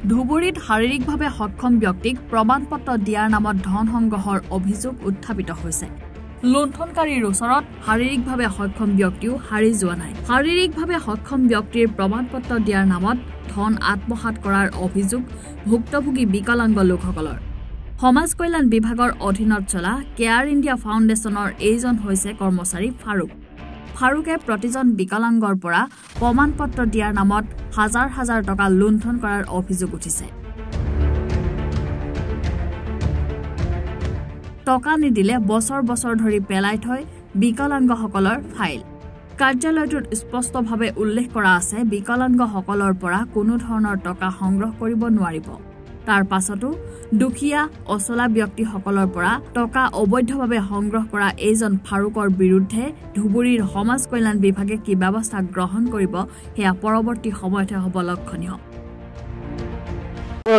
ধুবুৰীত শাৰীৰিকভাৱে সক্ষম ব্যক্তিক প্ৰমাণপত্ৰ দিয়াৰ নামত ধন সংগ্ৰহৰ অভিযোগ উত্থাপিত হৈছে। লুণ্ঠনকাৰীৰ ওচৰত শাৰীৰিকভাৱে সক্ষম ব্যক্তিও হাৰি যোৱা নাই। শাৰীৰিকভাৱে সক্ষম ব্যক্তিৰ প্ৰমাণপত্ৰ দিয়াৰ নামত ধন আত্মসাৎ কৰাৰ অভিযোগ ভুক্তভোগী বিকলাংগ লোকসকলৰ। সমাজ কল্যাণ বিভাগৰ অধীনত চলা কেয়াৰ ইণ্ডিয়া ফাউণ্ডেশ্যনৰ এইজন হৈছে কৰ্মচাৰী ফাৰুক। ফাৰুকে প্ৰতিজন বিকলাংগৰ পৰা প্ৰমাণপত্ৰ দিয়াৰ নামত হাজাৰ হাজাৰ টকা লুণ্ঠন কৰাৰ অভিযোগ উঠিছে। টকা নিদিলে বছৰ বছৰ ধৰি পেলাই থয় বিকলাংগসকলৰ ফাইল। কাৰ্যালয়টোত স্পষ্টভাৱে উল্লেখ কৰা আছে বিকলাংগসকলৰ পৰা কোনো ধৰণৰ টকা সংগ্ৰহ কৰিব নোৱাৰিব। তাৰ পাছতো দুখীয়া অচলা ব্যক্তিসকলৰ পৰা টকা অবৈধভাৱে সংগ্ৰহ কৰা এইজন ফাৰুকৰ বিৰুদ্ধে ধুবুৰীৰ সমাজ কল্যাণ বিভাগে কি ব্যৱস্থা গ্ৰহণ কৰিব সেয়া পৰৱৰ্তী সময়তহে হ'ব লক্ষণীয়।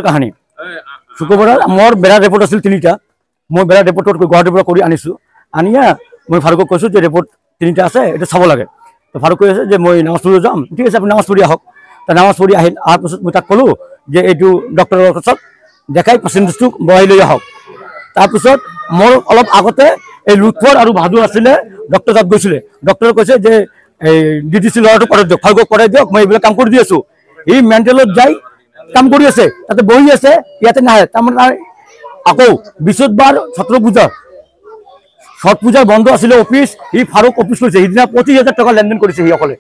কাহিনী শুক্ৰবাৰে মোৰ বেৰা ৰিপৰ্ট আছিল 3টা। মই বেৰা ৰিপৰ্টত গুৱাহাটীৰ পৰা কৰি আনিছোঁ। আনিয়া মই ফাৰুকক কৈছোঁ যে ৰিপৰ্ট 3টা আছে, এইটো চাব লাগে। তো ফাৰুক কৈ আছে যে মই নামাজ পঢ়িব যাম। ঠিক আছে, আপুনি নামাজ পঢ়ি আহক। নামাজ পঢ়ি অহাৰ পিছত মই তাক ক'লোঁ যে এইটো ডক্টৰৰ ওচৰত দেখাই পাৰ্চেণ্টেজটো বহাই লৈ আহক। তাৰপিছত মোৰ অলপ আগতে এই লুৎফৰ আৰু ভাদু আছিলে, ডক্টৰ তাত গৈছিলে। ডক্টৰে কৈছে যে এই DDC ল'ৰাটো কৰাই দিয়ক, ফাৰুকক কৰাই দিয়ক, মই এইবিলাক কাম কৰি দি আছোঁ। ই মেণ্টেলত যাই কাম কৰি আছে, তাতে বহি আছে, ইয়াতে নাহে। তাৰমানে আকৌ বৃহস্পতিবাৰ ছট পূজাৰ বন্ধ আছিলে অফিচ, সি ফাৰুক অফিচ কৰিছে। সিদিনা 25,000 টকা লেনদেন কৰিছে সি অকলে।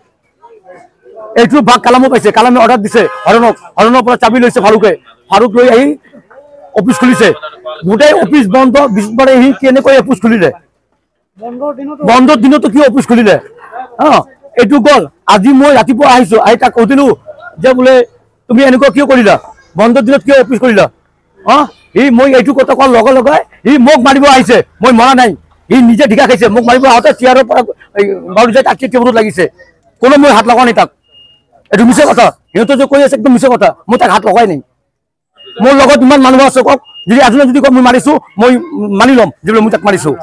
এইটো ভাগ কালামো পাইছে, কালামে অৰ্ডাৰ দিছে হৰণৰ পৰা চাবি লৈছে ফাৰুকে। ফাৰুক লৈ আহি অফিচ খুলিছে, গোটেই অফিচ বন্ধ। বৃহস্পতিবাৰে সি কেনেকৈ অফিচ খুলিলে? বন্ধৰ দিনতো কি অফিচ খুলিলে? এইটো গ'ল। আজি মই ৰাতিপুৱা আহিছোঁ, আহি তাক সুধিলোঁ যে বোলে তুমি এনেকুৱা কিয় কৰিলা, বন্ধৰ দিনত কিয় অফিচ কৰিলা? সি মই এইটো কথা কোৱাৰ লগে লগে সি মোক মাৰিব আহিছে। মই মৰা নাই, সি নিজে ঢিকা খাইছে। মোক মাৰিব আহোঁতে চেয়াৰৰ পৰা বাঢ়ি যায়, তাক টেবুলত লাগিছে। কোনো মই হাত লগোৱা নাই তাক। এইটো মিছা কথা, সিহঁতে যে কৈ আছে একদম মিছা কথা। মই তাক হাত লগাই নাই। মোৰ লগত ইমান মানুহ আছে, কওক যদি আজিলৈ যদি কওক মই মাৰিছোঁ, মই মানি ল'ম যে মই তাক মাৰিছোঁ।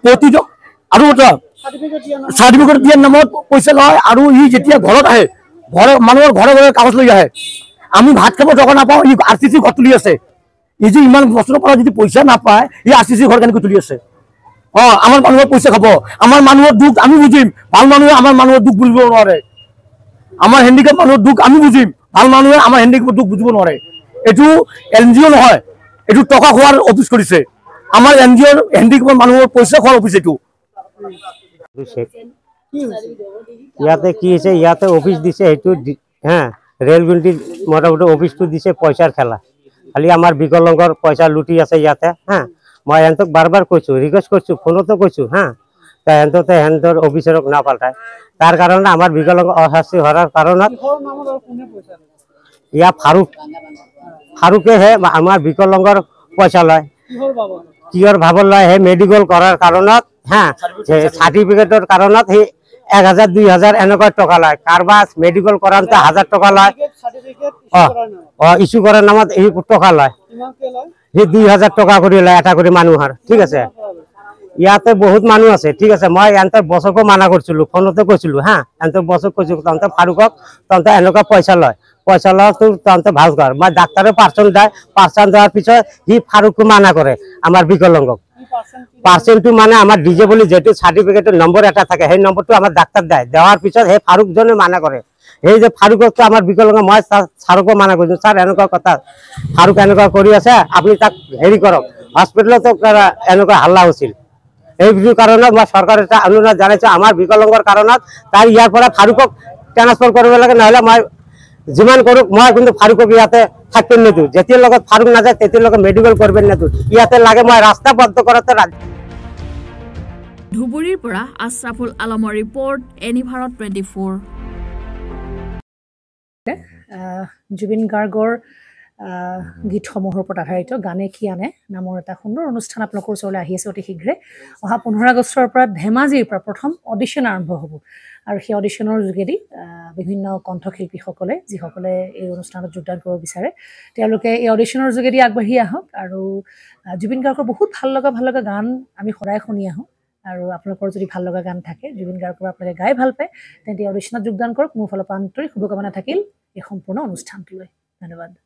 প্ৰতিজন আৰু এটা চাৰ্টিফিকেট দিয়াৰ নামত পইচা লয়। আৰু ই যেতিয়া ঘৰত আহে, মানুহৰ ঘৰে ঘৰে কাগজ লৈ আহে। আমি ভাত খাব টকা নাপাওঁ, ই RCC ঘৰ তুলি আছে। ই যে ইমান বছৰৰ পৰা যদি পইচা নাপায়, ই RCC ঘৰ কেনেকৈ তুলি আছে? আমাৰ মানুহৰ পইচা খাব। আমাৰ মানুহৰ দুখ আমি বুজিম, ভাল মানুহে আমাৰ মানুহৰ দুখ বুজিব নোৱাৰে। আমাৰ হেণ্ডিকেপ মানুহৰ দুখ আমি বুজিম, ভাল মানুহে আমাৰ হেণ্ডিকেপৰ দুখ বুজিব নোৱাৰে। এইটো NGO নহয়, এইটো টকা খোৱাৰ অফিচ কৰিছে। আমাৰ NGOৰ হেণ্ডিকেপৰ মানুহৰ পইচা খোৱাৰ অফিচ এইটো। ইয়াতে কি হৈছে, ইয়াতে অফিচ দিছে, সেইটো ৰেলগুণ্টিত মোটামুটি অফিচটো দিছে পইচাৰ খেলা। খালি আমাৰ বিকলাংগৰ পইচা লুটি আছে ইয়াতে। মই সিহঁতক বাৰ বাৰ কৈছোঁ, ৰিকুৱেষ্ট কৰিছোঁ, ফোনতো কৈছোঁ। সিহঁতৰ অফিচাৰক নাপাল্টায়। তাৰ কাৰণে আমাৰ বিকলাংগ অশাস্তি হোৱাৰ কাৰণত ইয়াত ফাৰুকেহে আমাৰ বিকলাংগৰ পইচা লয়। কিহৰ ভাৱত লয়? সেই মেডিকেল কৰাৰ কাৰণত চাৰ্টিফিকেটৰ কাৰণত সেই 1,000 2,000 এনেকুৱা টকা লয়। কাৰোবাৰ মেডিকেল কৰাওঁতে 1000 টকা লয়। ইছ্যু কৰাৰ নামত এই টকা লয়। সেই 2,000 টকা কৰি লয় এটা কৰি মানুহৰ। ঠিক আছে, ইয়াতে বহুত মানুহ আছে। ঠিক আছে, মই এহঁতৰ বছকো মানা কৰিছিলোঁ, ফোনতে কৈছিলোঁ। এহঁতৰ বছক কৈছোঁ তহঁতে ফাৰুকক তহঁতে এনেকুৱা পইচা লয়, পইচা লোৱাটো তহঁতে ভাল কৰ। মই ডাক্তাৰে পাৰ্চন দেওয়াৰ পিছত সি ফাৰুকো মানা কৰে আমাৰ বিকলাংগক। পাৰ্চেণ্টটো মানে আমাৰ ডিজেবলি যিটো চাৰ্টিফিকেটৰ নম্বৰ এটা থাকে, সেই নম্বৰটো আমাৰ ডাক্তাৰ দেওয়াৰ পিছত সেই ফাৰুকজনে মানা কৰে। সেই যে ফাৰুককটো আমাৰ বিকলাংগ, মই ছাৰকো মানা কৰিছোঁ, ছাৰ এনেকুৱা কথা ফাৰুক এনেকুৱা কৰি আছে, আপুনি তাক হেৰি কৰক। হস্পিটেলতো এনেকুৱা হাল্লা হৈছিল। এই কাৰণত মই চৰকাৰৰ এটা অনুৰোধ জনাইছোঁ, আমাৰ বিকলাংগৰ কাৰণত তাৰ ইয়াৰ পৰা ফাৰুকক ট্ৰান্সফাৰ কৰিব লাগে। নহ'লে মই যিমান কৰোঁ, মই কিন্তু ফাৰুকক ইয়াতে থাকিব নিদিওঁ। যেতিয়াৰ লগত ফাৰুক নাযায় তেতিয়াৰ লগত মেডিকেল কৰিব নিদিওঁ। ইয়াতে লাগে মই ৰাস্তা বন্ধ কৰাতে ৰাজি। ধুবুৰীৰ পৰা আশ্ৰাফুল আলমৰ ৰিপৰ্ট, এনি ভাৰত 24। জুবিন গাৰ্গৰ গীতসমূহৰ ওপৰত আধাৰিত গানে কি আনে নামৰ এটা সুন্দৰ অনুষ্ঠান আপোনালোকৰ ওচৰলৈ আহি আছে অতি শীঘ্ৰে। অহা 15 আগষ্টৰ পৰা ধেমাজিৰ পৰা প্ৰথম অডিশ্যন আৰম্ভ হ'ব। আৰু সেই অডিশ্যনৰ যোগেদি বিভিন্ন কণ্ঠশিল্পীসকলে যিসকলে এই অনুষ্ঠানত যোগদান কৰিব বিচাৰে, তেওঁলোকে এই অডিশ্যনৰ যোগেদি আগবাঢ়ি আহক। আৰু জুবিন গাৰ্গৰ বহুত ভাল লগা গান আমি সদায় শুনি আহোঁ। আৰু আপোনালোকৰ যদি ভাল লগা গান থাকে জুবিন গাৰ্গৰ আপোনালোকে গাই ভাল পায় তেন্তে অডিশ্যনত যোগদান কৰক মোৰ ফালৰ পৰা আন্তৰিক শুভকামনা থাকিল এই সম্পূৰ্ণ অনুষ্ঠানটোলৈ ধন্যবাদ